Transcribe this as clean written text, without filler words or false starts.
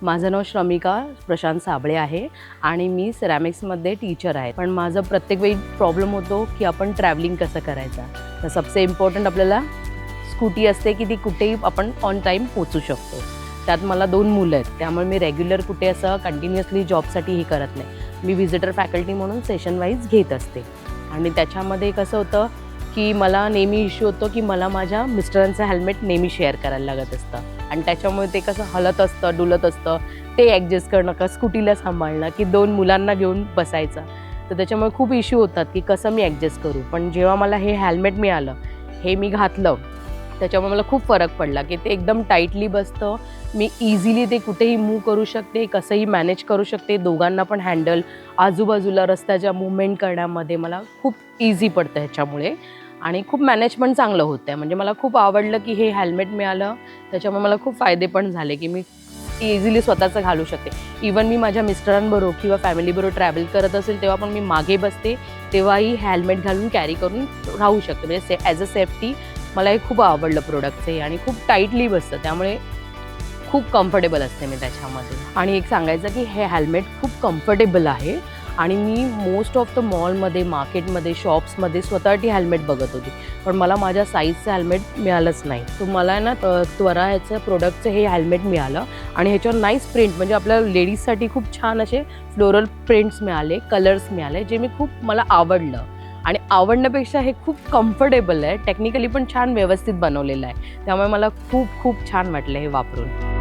माझं नाव श्रमिका प्रशांत साबळे आहे आणि मी सिरॅमिक्समध्ये टीचर आहे। पण माझं प्रत्येक वेळी प्रॉब्लेम होतो की आपण ट्रॅव्हलिंग कसं करायचं। तर सबसे इम्पॉर्टंट आपल्याला स्कूटी असते की ती कुठेही आपण ऑन टाईम पोहोचू शकतो। त्यात मला 2 मुलं आहेत, त्यामुळे मी रेग्युलर कुठे असं कंटिन्युअसली जॉबसाठी ही करत नाही। मी व्हिजिटर फॅकल्टी म्हणून सेशन वाईज घेत असते आणि त्याच्यामध्ये कसं होतं की मला नेहमी इश्यू होतो की मला माझ्या मिस्टरांचं हेल्मेट नेहमी शेअर करायला लागत असतं आणि त्याच्यामुळे ते कसं हलत असतं, डुलत असतं, ते ॲडजस्ट करणं का स्कूटीला सांभाळणं की 2 मुलांना घेऊन बसायचं। तर त्याच्यामुळे खूप इश्यू होतात की कसं मी ॲडजस्ट करू। पण जेव्हा मला हे हेल्मेट मिळालं, हे मी घातलं, त्याच्यामुळे मला खूप फरक पडला की ते एकदम टाईटली बसतं, मी इझिली ते कुठेही मूव्ह करू शकते, कसंही मॅनेज करू शकते, दोघांना पण हँडल, आजूबाजूला रस्त्याच्या मूव्हमेंट करण्यामध्ये मला खूप इझी पडतं ह्याच्यामुळे आणि खूप मॅनेज पण चांगलं होतं आहे। म्हणजे मला खूप आवडलं की हे हेल्मेट मिळालं, त्याच्यामुळे मला खूप फायदे पण झाले की मी इझिली स्वतःचं घालू शकते। इवन मी माझ्या मिस्टरांबरोबर किंवा फॅमिलीबरोबर ट्रॅव्हल करत असेल तेव्हा पण मी मागे बसते, तेव्हाही हेल्मेट घालून कॅरी करून राहू शकते। म्हणजे ॲज अ सेफ्टी मला हे खूप आवडलं प्रोडक्टचं आणि खूप टाईटली बसतं, त्यामुळे खूप कम्फर्टेबल असते मी त्याच्यामध्ये। आणि एक सांगायचं की हे हेल्मेट खूप कम्फर्टेबल आहे आणि मी मोस्ट ऑफ द मॉलमध्ये, मार्केटमध्ये, शॉप्समध्ये स्वतःसाठी हेल्मेट बघत होती, पण मला माझ्या साईजचं हेल्मेट मिळालंच नाही। तर मला ना त्वरा ह्याचं प्रोडक्टचं हे हेल्मेट मिळालं आणि ह्याच्यावर नाईस प्रिंट, म्हणजे आपल्या लेडीजसाठी खूप छान असे फ्लोरल प्रिंट्स मिळाले, कलर्स मिळाले, जे मी खूप मला आवडलं आणि आवडण्यापेक्षा हे खूप कम्फर्टेबल आहे, टेक्निकली पण छान व्यवस्थित बनवलेलं आहे, त्यामुळे मला खूप खूप छान वाटलं हे वापरून।